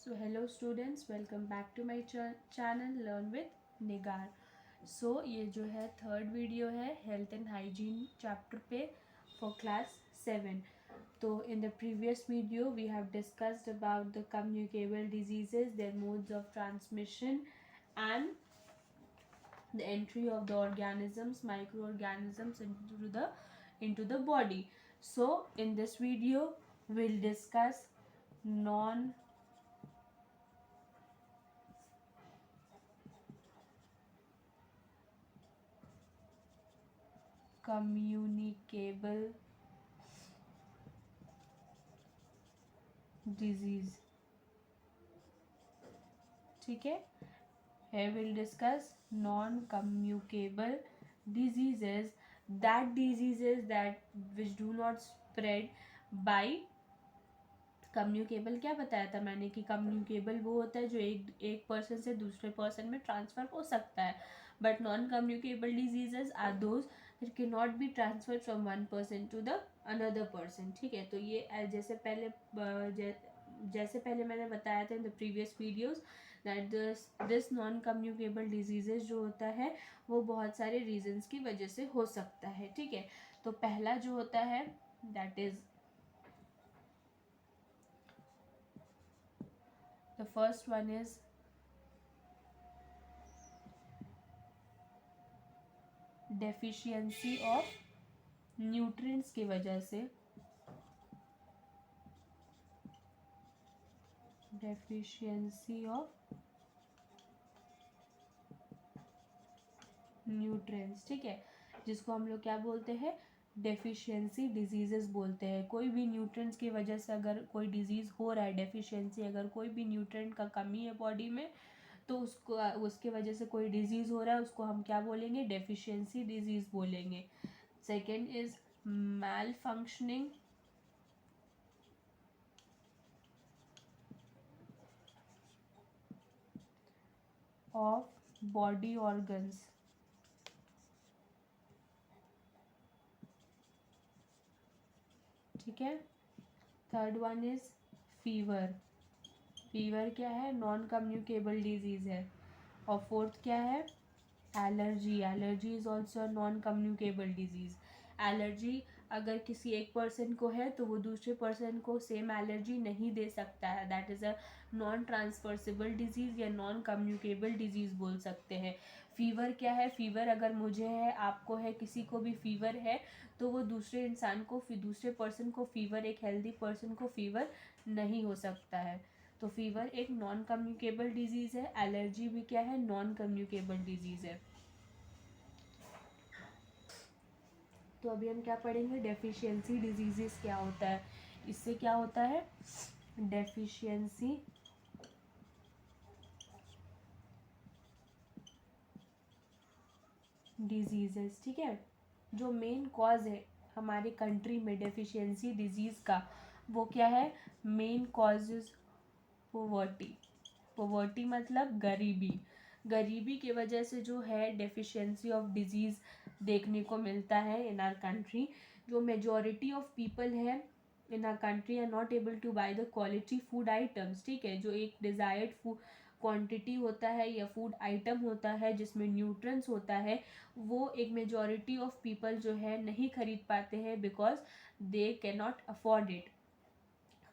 So hello students, welcome back to my channel Learn with Nigar. So ये जो है third video है health and hygiene chapter पे for class 7. तो in the previous video we have discussed about the communicable diseases, their modes of transmission and the entry of the organisms, microorganisms into the body. So in this video we'll discuss non communicable disease. ठीक है, here we'll discuss non communicable diseases, that diseases that which do not spread by communicable. क्या बताया था मैंने कि communicable वो होता है जो एक पर्सन से दूसरे पर्सन में ट्रांसफ़र हो सकता है, but non communicable diseases are those that can not be transferred from one person to the another person. ठीक है, तो ये जैसे पहले मैंने बताया था in the previous videos that this non communicable diseases जो होता है वो बहुत सारे रीजंस की वजह से हो सकता है. ठीक है, तो पहला जो होता है that is the first one is deficiency of nutrients की वजह से deficiency of nutrients. ठीक है, जिसको हम लोग क्या बोलते हैं, डेफिशिएंसी डिजीजेस बोलते हैं. कोई भी न्यूट्रिएंट्स की वजह से अगर कोई डिजीज़ हो रहा है, डेफिशिएंसी, अगर कोई भी न्यूट्रिएंट का कमी है बॉडी में तो उसके वजह से कोई डिजीज़ हो रहा है, उसको हम क्या बोलेंगे, डेफिशिएंसी डिजीज़ बोलेंगे. Second is malfunctioning of body organs. ठीक है, third one is fever. Fever क्या है, नॉन कम्युनिकेबल डिजीज़ है. और फोर्थ क्या है, allergy. Allergy is also non communicable disease. Allergy अगर किसी एक पर्सन को है तो वो दूसरे पर्सन को सेम एलर्जी नहीं दे सकता है. That is a non transferable disease या नॉन कम्युनिकेबल डिजीज़ बोल सकते हैं. फीवर क्या है, फीवर अगर मुझे है, आपको है, किसी को भी फीवर है तो वो दूसरे इंसान को, दूसरे पर्सन को फीवर, एक हेल्दी पर्सन को फीवर नहीं हो सकता है. तो फीवर एक नॉन कम्युनिकेबल डिजीज़ है. एलर्जी भी क्या है, नॉन कम्युनिकेबल डिजीज़ है. तो अभी हम क्या पढ़ेंगे, डेफिशिएंसी डिजीजेस क्या होता है. इससे क्या होता है, डेफिशिएंसी डिजीजेस. ठीक है, जो मेन कॉज है हमारे कंट्री में डेफिशिएंसी डिजीज़ का, वो क्या है, main cause is poverty. Poverty मतलब गरीबी. गरीबी की वजह से जो है डेफिशिएंसी ऑफ डिजीज़ देखने को मिलता है इन आर कंट्री. जो मेजॉरिटी ऑफ पीपल है in our country are not able to buy the quality food items. ठीक है, जो एक डिज़ायर्ड फूड क्वांटिटी होता है या फूड आइटम होता है जिसमें न्यूट्रिएंट्स होता है, वो एक मेजॉरिटी ऑफ पीपल जो है नहीं खरीद पाते हैं because they can not afford it.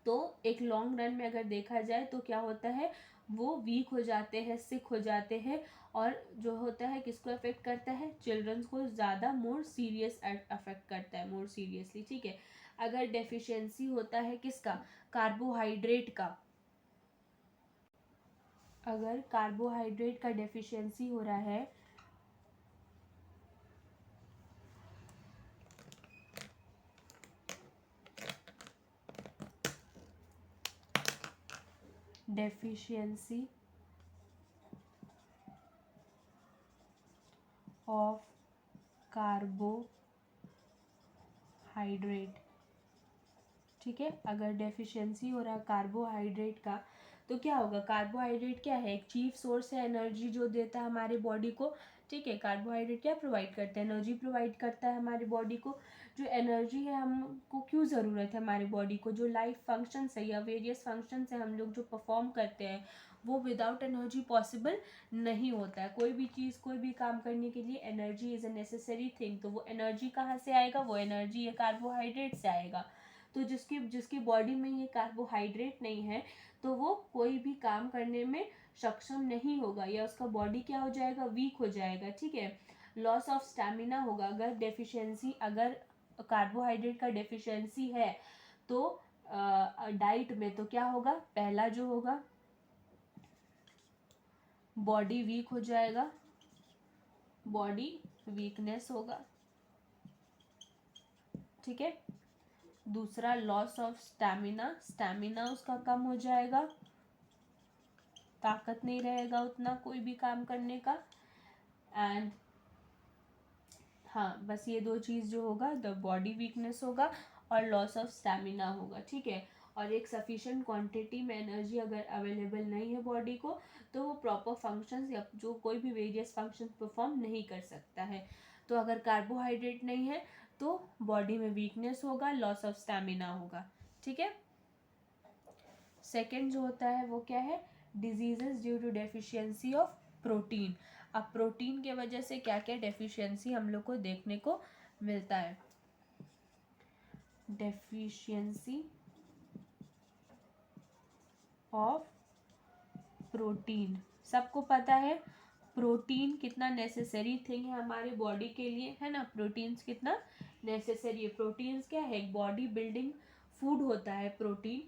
तो एक लॉन्ग रन में अगर देखा जाए तो क्या होता है, वो वीक हो जाते हैं, सिक हो जाते हैं. और जो होता है किसको अफेक्ट करता है, चिल्ड्रंस को ज़्यादा मोर सीरियस अफेक्ट करता है, मोर सीरियसली. ठीक है, अगर डेफिशिएंसी होता है किसका, कार्बोहाइड्रेट का, अगर कार्बोहाइड्रेट का डेफिशिएंसी हो रहा है डेफिशिएंसी ऑफ कार्बोहाइड्रेट. ठीक है, अगर डेफिशिएंसी हो रहा है कार्बोहाइड्रेट का तो क्या होगा, कार्बोहाइड्रेट क्या है, एक चीफ सोर्स है एनर्जी जो देता है हमारे बॉडी को, ठीक है, कार्बोहाइड्रेट क्या प्रोवाइड करता है, एनर्जी प्रोवाइड करता है हमारी बॉडी को। जो एनर्जी है हमको क्यों ज़रूरत है हमारी बॉडी को, जो लाइफ फंक्शंस है या वेरियस फंक्शंस है हम लोग जो परफॉर्म करते हैं वो विदाउट एनर्जी पॉसिबल नहीं होता है। कोई भी चीज़ कोई भी काम करने के लिए energy is a necessary thing. तो वो एनर्जी कहाँ से आएगा, वो एनर्जी ये कार्बोहाइड्रेट से आएगा। तो जिसकी जिसकी बॉडी में ये कार्बोहाइड्रेट नहीं है तो वो कोई भी काम करने में सक्षम नहीं होगा या उसका बॉडी क्या हो जाएगा, वीक हो जाएगा। ठीक है, लॉस ऑफ स्टैमिना होगा अगर डेफिशिएंसी, अगर कार्बोहाइड्रेट का डेफिशिएंसी है तो डाइट में, तो क्या होगा, पहला जो होगा बॉडी वीक हो जाएगा, बॉडी वीकनेस होगा। ठीक है, दूसरा लॉस ऑफ स्टैमिना, स्टैमिना उसका कम हो जाएगा, ताकत नहीं रहेगा उतना कोई भी काम करने का। एंड हाँ, बस ये दो चीज़ जो होगा, द बॉडी वीकनेस होगा और लॉस ऑफ स्टैमिना होगा। ठीक है, और एक सफिशिएंट क्वांटिटी में एनर्जी अगर अवेलेबल नहीं है बॉडी को तो वो प्रॉपर फंक्शंस या जो कोई भी वेरियस फंक्शन परफॉर्म नहीं कर सकता है। तो अगर कार्बोहाइड्रेट नहीं है तो बॉडी में वीकनेस होगा, लॉस ऑफ स्टैमिना होगा। ठीक है, सेकेंड जो होता है वो क्या है, diseases due to deficiency of protein. अब प्रोटीन के वजह से क्या क्या डेफिशिएंसी हम लोग को देखने को मिलता है। डेफिशिएंसी ऑफ प्रोटीन, सबको पता है प्रोटीन कितना नेसेसरी थिंग है हमारे बॉडी के लिए, है ना। प्रोटीन्स कितना नेसेसरी है, प्रोटीन्स क्या है, बॉडी बिल्डिंग फूड होता है प्रोटीन।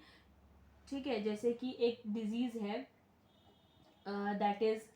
ठीक है, जैसे कि एक डिजीज है that is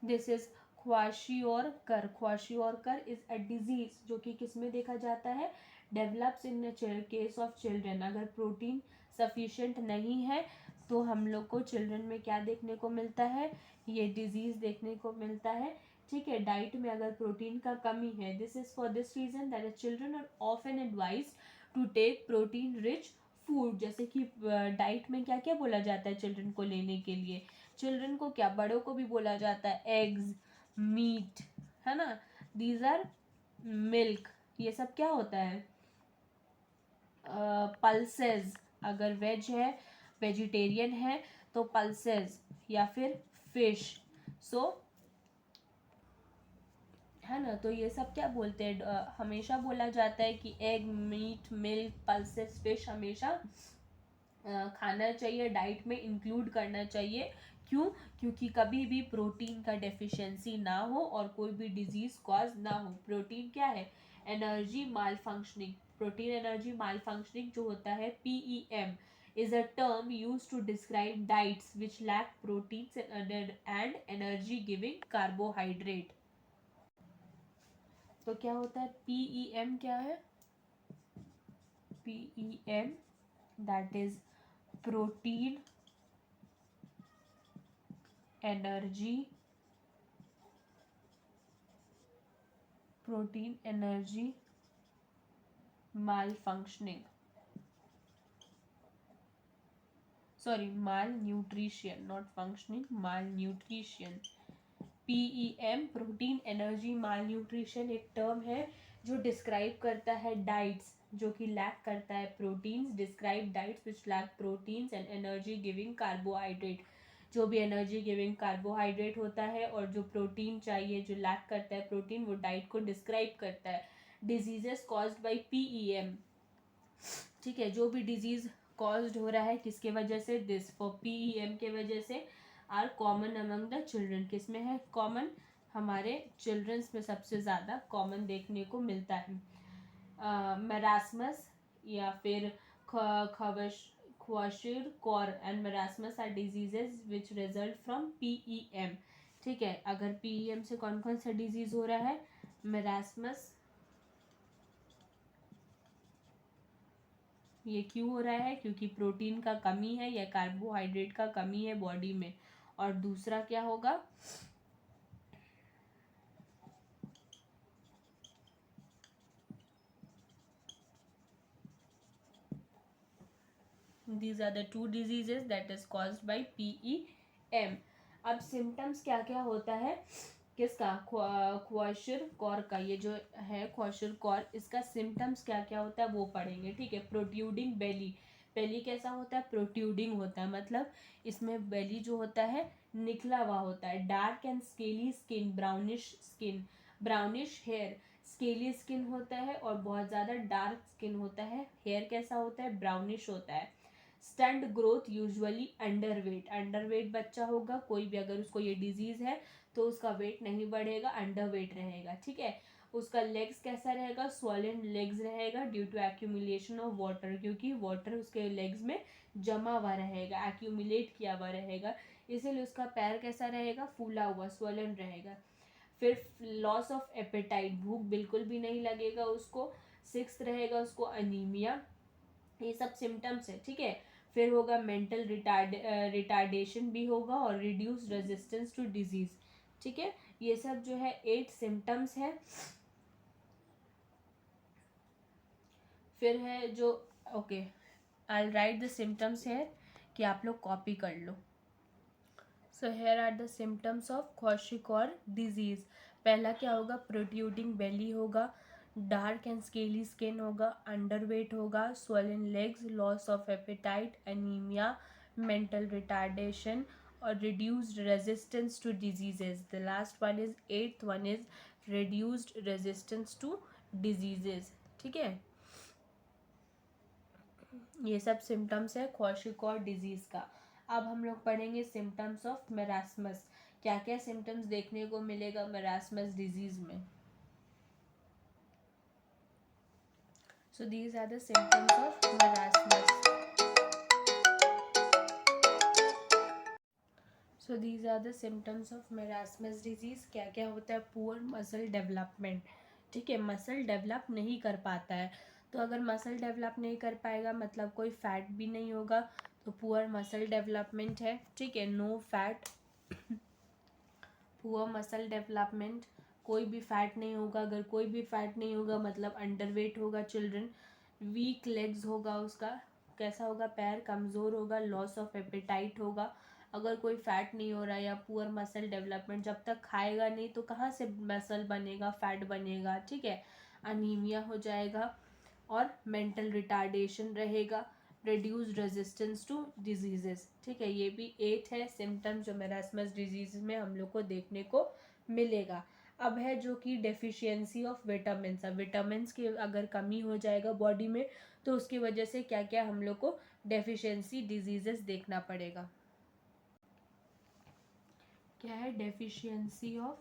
this is kwashiorkor. Kwashiorkor is a disease जो कि किस में देखा जाता है, develops in case of children. अगर प्रोटीन सफिशिएंट नहीं है तो हम लोग को चिल्ड्रन में क्या देखने को मिलता है, ये डिजीज देखने को मिलता है। ठीक है, डाइट में अगर प्रोटीन का कमी है, this is for this reason that children are often advise to take protein rich food. जैसे कि डाइट में क्या क्या बोला जाता है चिल्ड्रन को लेने के लिए, चिल्ड्रन को क्या, बड़ों को भी बोला जाता है, एग्स, मीट, है ना, दीज आर मिल्क, ये सब क्या होता है, पल्सेस। अगर वेज है, वेजिटेरियन है तो पल्सेस, या फिर फिश। सो है ना, तो ये सब क्या बोलते हैं, हमेशा बोला जाता है कि egg, meat, milk, pulses, fish हमेशा खाना चाहिए, डाइट में इंक्लूड करना चाहिए। क्यों, क्योंकि कभी भी प्रोटीन का डेफिशिएंसी ना हो और कोई भी डिजीज कॉज ना हो। प्रोटीन क्या है, एनर्जी माल फंक्शनिंग। प्रोटीन एनर्जी माल फंक्शनिंग जो होता है, PEM is a term used to describe diets which lack proteins and energy giving carbohydrate। तो क्या होता है, PEM क्या है, PEM that is protein energy, protein energy mall functioning, sorry mall nutrition, not functioning, mall nutrition. PEM protein energy mall nutrition एक term है जो describe करता है डाइट्स जो कि लैक करता है proteins. Describe diets which lack proteins and energy giving carbohydrate. जो भी एनर्जी गिविंग कार्बोहाइड्रेट होता है और जो प्रोटीन चाहिए जो लैक करता है प्रोटीन, वो डाइट को डिस्क्राइब करता है। Diseases caused by PEM। ठीक है, जो भी डिजीज कॉज्ड हो रहा है किसके वजह से, दिस फॉर PEM के वजह से, are common among the children. किस में है कॉमन, हमारे चिल्ड्रंस में सबसे ज़्यादा कॉमन देखने को मिलता है। मेरास्मस या फिर kwashiorkor and marasmus are diseases which result from PEM। ठीक है, अगर PEM से कौन कौन सा डिजीज हो रहा है, मेरास्मस, ये क्यों हो रहा है, क्योंकि प्रोटीन का कमी है या कार्बोहाइड्रेट का कमी है बॉडी में, और दूसरा क्या होगा, these are the two diseases that is caused by PEM. अब सिम्टम्स क्या क्या होता है किसका, क्वाशरकॉर का, ये जो है क्वाशरकॉर, इसका सिम्टम्स क्या क्या होता है वो पढ़ेंगे, ठीक है। प्रोट्यूडिंग बेली, बेली कैसा होता है, प्रोट्यूडिंग होता है, मतलब इसमें बेली जो होता है निकला हुआ होता है। Dark and scaly skin, brownish hair, scaly skin होता है और बहुत ज़्यादा डार्क स्किन होता है। हेयर कैसा होता है, ब्राउनिश होता है। Stunt growth, usually underweight, underweight बच्चा होगा कोई भी, अगर उसको ये डिजीज है तो उसका वेट नहीं बढ़ेगा, अंडरवेट रहेगा, ठीक है। उसका लेग्स कैसा रहेगा, स्वॉलन लेग्स रहेगा due to accumulation of water, क्योंकि वाटर उसके लेग्स में जमा हुआ रहेगा, एक्यूमुलेट किया हुआ रहेगा, इसीलिए उसका पैर कैसा रहेगा, फूला हुआ, स्वॉलन रहेगा। फिर लॉस ऑफ एपेटाइट, भूख बिल्कुल भी नहीं लगेगा उसको। सिक्स्थ रहेगा उसको अनीमिया, ये सब सिम्टम्स है, ठीक है। फिर होगा मेंटल रिटार्डेशन भी होगा और रिड्यूस रेजिस्टेंस टू डिजीज, ठीक है। ये सब जो है 8 सिम्टम्स है। फिर है जो, okay, I write the symptoms है कि आप लोग कॉपी कर लो। So here are the symptoms of kwashiorkor disease. पहला क्या होगा, प्रोट्यूडिंग बेली होगा, डार्क एंड स्केली स्किन होगा, अंडरवेट होगा, swollen legs, loss of appetite, anaemia, mental retardation और reduced resistance to diseases. The last one is eighth one is reduced resistance to diseases, ठीक है। ये सब सिम्टम्स है क्वाशिकॉर disease का। अब हम लोग पढ़ेंगे सिम्टम्स ऑफ मेरास्मस, क्या क्या सिम्टम्स देखने को मिलेगा मेरास्मस डिजीज में। So these are the symptoms of marasmus. So these are the symptoms of marasmus disease. क्या क्या होता है, पुअर मसल डेवलपमेंट, ठीक है, मसल डेवलप नहीं कर पाता है। तो अगर मसल डेवलप नहीं कर पाएगा मतलब कोई फैट भी नहीं होगा, तो पुअर मसल डेवलपमेंट है, ठीक है। No fat, poor muscle development, कोई भी फैट नहीं होगा। अगर कोई भी फैट नहीं होगा मतलब अंडरवेट होगा चिल्ड्रन। वीक लेग्स होगा उसका, कैसा होगा, पैर कमज़ोर होगा। लॉस ऑफ एपेटाइट होगा, अगर कोई फैट नहीं हो रहा है, या पुअर मसल डेवलपमेंट, जब तक खाएगा नहीं तो कहाँ से मसल बनेगा, फैट बनेगा, ठीक है। अनीमिया हो जाएगा और मेंटल रिटार्डेशन रहेगा, रिड्यूस रेजिस्टेंस टू डिजीजेस, ठीक है। ये भी 8 है सिम्टम जो मेरास्मस डिजीज में हम लोग को देखने को मिलेगा। अब है जो कि डेफिशिएंसी ऑफ विटामिन, अब विटामिन की अगर कमी हो जाएगा बॉडी में तो उसकी वजह से क्या क्या हम लोग को डेफिशिएंसी डिजीजेस देखना पड़ेगा। क्या है, डेफिशिएंसी ऑफ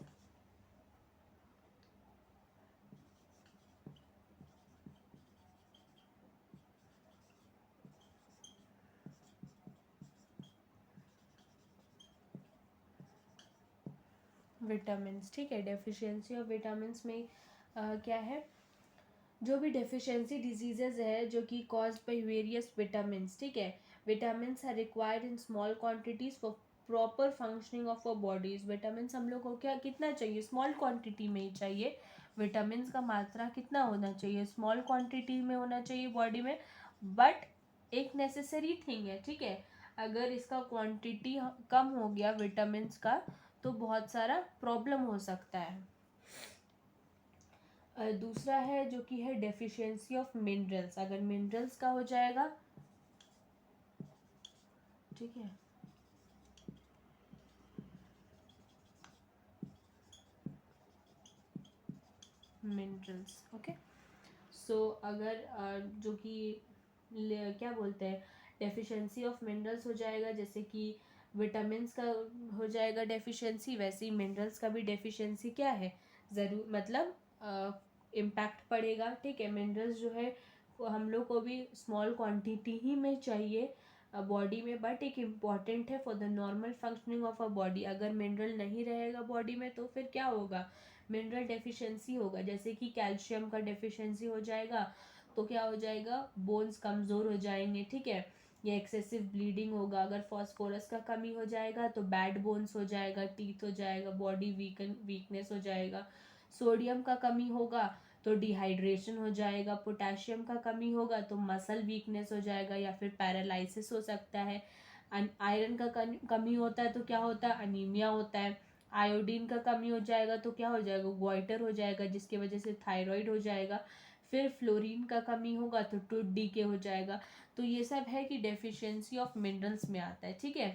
विटामिन, ठीक है। डेफिशिएंसी ऑफ विटामिन में क्या है, जो भी डेफिशिएंसी डिजीजेज है जो कि कॉज्ड बाय वेरियस विटामिन, ठीक है। Vitamin are required in small quantities for proper functioning of our bodies. Vitamin हम लोग को क्या कितना चाहिए, स्मॉल क्वांटिटी में ही चाहिए। विटामिन का मात्रा कितना होना चाहिए, स्मॉल क्वांटिटी में होना चाहिए बॉडी में, बट एक नेसेसरी थिंग है, ठीक है। अगर इसका क्वांटिटी कम हो गया विटामिन का तो बहुत सारा प्रॉब्लम हो सकता है। दूसरा है जो कि है डेफिशिएंसी ऑफ मिनरल्स, अगर मिनरल्स का हो जाएगा, ठीक है, मिनरल्स, ओके। सो अगर जो कि क्या बोलते हैं, डेफिशिएंसी ऑफ मिनरल्स हो जाएगा, जैसे कि विटामिन का हो जाएगा डेफिशिएंसी, वैसे ही मिनरल्स का भी डेफिशिएंसी क्या है, ज़रूर मतलब इम्पैक्ट पड़ेगा, ठीक है। मिनरल्स जो है वो हम लोग को भी स्मॉल क्वांटिटी ही में चाहिए बॉडी में, बट एक इम्पॉर्टेंट है for the normal functioning of a body. अगर मिनरल नहीं रहेगा बॉडी में तो फिर क्या होगा, मिनरल डेफिशिएंसी होगा, जैसे कि कैल्शियम का डेफिशिएंसी हो जाएगा तो क्या हो जाएगा, बोन्स कमज़ोर हो जाएंगे, ठीक है। या एक्सेसिव ब्लीडिंग होगा। अगर फॉस्फोरस का कमी हो जाएगा तो बैड बोन्स हो जाएगा, टीथ हो जाएगा, बॉडी वीकनेस हो जाएगा। सोडियम का कमी होगा तो डिहाइड्रेशन हो जाएगा। पोटेशियम का कमी होगा तो मसल वीकनेस हो जाएगा या फिर पैरालिसिस हो सकता है। आयरन का कमी होता है तो क्या होता है, अनीमिया होता है। आयोडीन का कमी हो जाएगा तो क्या हो जाएगा, गोइटर हो जाएगा, जिसकी वजह से थायराइड हो जाएगा। फिर फ्लोरीन का कमी होगा तो टूथ डीके हो जाएगा। तो ये सब है कि डेफिशिएंसी ऑफ मिनरल्स में आता है, ठीक है,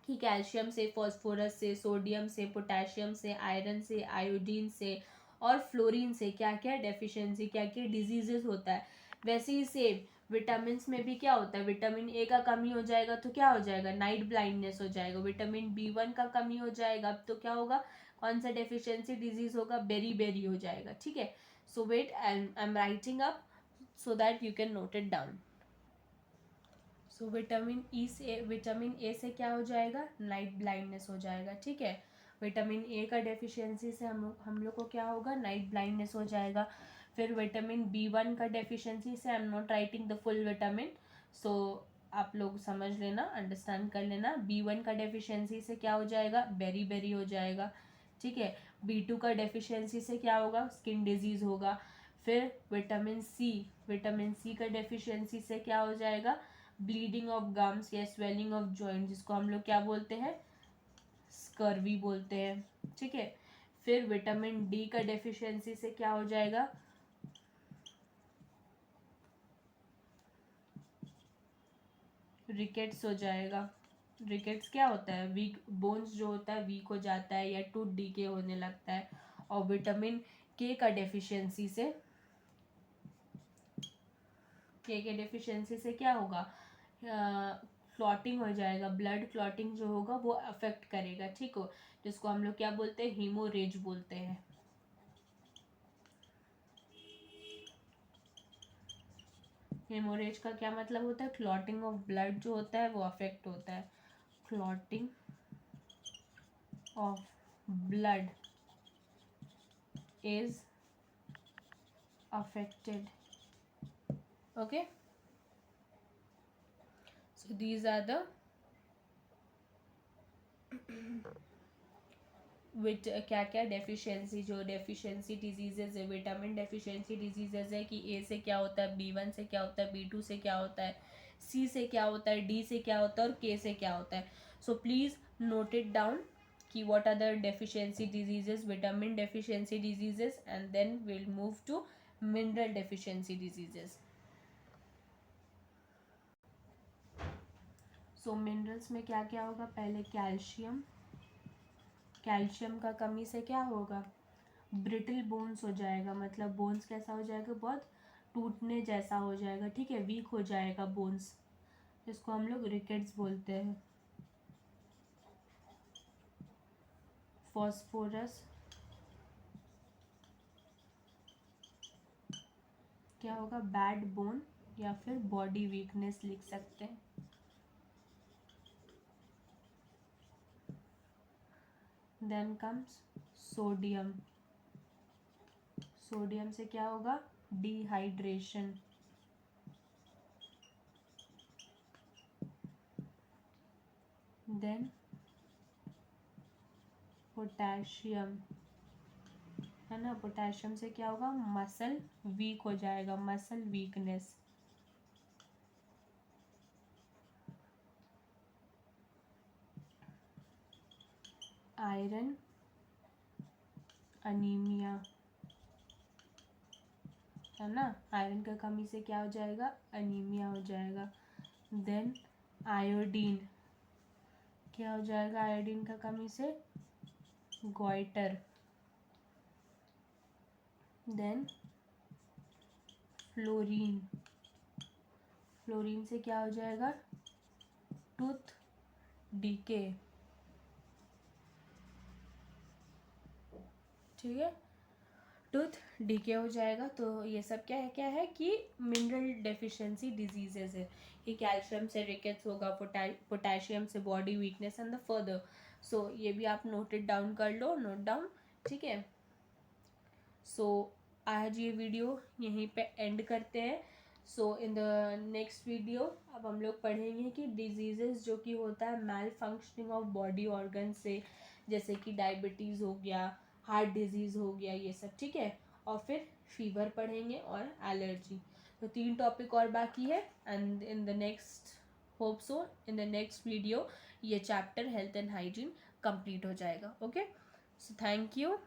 कि कैल्शियम से, फास्फोरस से, सोडियम से, पोटेशियम से, आयरन से, आयोडीन से और फ्लोरीन से क्या क्या डेफिशिएंसी, क्या क्या डिजीजेस होता है। वैसे ही सेम विटामिन में भी क्या होता है, विटामिन ए का कमी हो जाएगा तो क्या हो जाएगा, नाइट ब्लाइंडनेस हो जाएगा। विटामिन B1 का कमी हो जाएगा तो क्या होगा, कौन सा डेफिशिएंसी डिजीज होगा, बेरी हो जाएगा, ठीक है। So wait, I am writing up so that you can note it down. So vitamin A से क्या हो जाएगा, नाइट ब्लाइंडनेस हो जाएगा, ठीक है। विटामिन ए का डेफिशिएंसी से हम लोग को क्या होगा, नाइट ब्लाइंडनेस हो जाएगा। फिर विटामिन B1 का डेफिशिएंसी से, I am not writing the full vitamin, so आप लोग समझ लेना, अंडरस्टैंड कर लेना। B1 का डेफिशिएंसी से क्या हो जाएगा, बेरी हो जाएगा, ठीक है। B2 का डेफिशिएंसी से क्या होगा, स्किन डिजीज होगा। फिर विटामिन सी का डेफिशिएंसी से क्या हो जाएगा, ब्लीडिंग ऑफ गम्स या स्वेलिंग ऑफ जॉइंट, जिसको हम लोग क्या बोलते हैं, स्कर्वी बोलते हैं, ठीक है। फिर विटामिन डी का डेफिशिएंसी से क्या हो जाएगा, रिकेट्स हो जाएगा। रिकेट्स क्या होता है, वीक बोन्स जो होता है वीक हो जाता है या टूथ डीके होने लगता है। और विटामिन के का डेफिशिएंसी से, के डेफिशिएंसी से क्या होगा, क्लॉटिंग हो जाएगा, ब्लड क्लॉटिंग जो होगा वो अफेक्ट करेगा, ठीक हो, जिसको हम लोग क्या बोलते हैं, हीमोरेज बोलते हैं। हेमोरेज का क्या मतलब होता है, क्लॉटिंग ऑफ ब्लड जो होता है वो अफेक्ट होता है। Clotting of blood is affected, okay. So these are the vit क्या क्या डेफिशिएंसी, जो डेफिशिएंसी डिजीजेज है, विटामिन डेफिशिएंसी डिजीजेज है, कि ए से क्या होता है, B1 से क्या होता है, B2 से क्या होता है, सी से क्या होता है, डी से क्या होता है और के से क्या होता है। So please note it down कि what are the deficiency diseases, vitamin deficiency diseases, and then we'll move to mineral deficiency diseases. So minerals में क्या क्या होगा, पहले कैल्शियम, कैल्शियम का कमी से क्या होगा, ब्रिटल बोन्स हो जाएगा, मतलब बोन्स कैसा हो जाएगा, बहुत टूटने जैसा हो जाएगा, ठीक है, वीक हो जाएगा बोन्स, जिसको हम लोग रिकेट्स बोलते हैं। फॉस्फोरस क्या होगा, बैड बोन या फिर बॉडी वीकनेस लिख सकते हैं। देन कम्स सोडियम, सोडियम से क्या होगा, डिहाइड्रेशन। देन पोटेशियम, है ना, पोटेशियम से क्या होगा, मसल वीक हो जाएगा, मसल वीकनेस। आयरन, अनीमिया, है ना, आयरन का कमी से क्या हो जाएगा, अनीमिया हो जाएगा। देन आयोडीन, क्या हो जाएगा, आयोडीन का कमी से गोइटर। देन फ्लोरीन, फ्लोरीन से क्या हो जाएगा, टूथ डीके, ठीक है, टूथ डीके हो जाएगा। तो ये सब क्या है कि मिनरल डेफिशिएंसी डिजीजेज है। ये कैल्शियम से रिकेट्स होगा, पोटेशियम से body weakness and the further. So ये भी आप नोटेड डाउन कर लो, नोट डाउन, ठीक है। सो आज ये वीडियो यहीं पे एंड करते हैं। सो इन द नेक्स्ट वीडियो अब हम लोग पढ़ेंगे कि डिजीज़ेस जो कि होता है मैल फंक्शनिंग ऑफ बॉडी ऑर्गन से, जैसे कि डायबिटीज़ हो गया, हार्ट डिजीज़ हो गया, ये सब, ठीक है। और फिर फीवर पढ़ेंगे और एलर्जी। तो 3 टॉपिक और बाकी है, and in the next hope so in the next video ये chapter health and hygiene complete हो जाएगा। Okay, so thank you.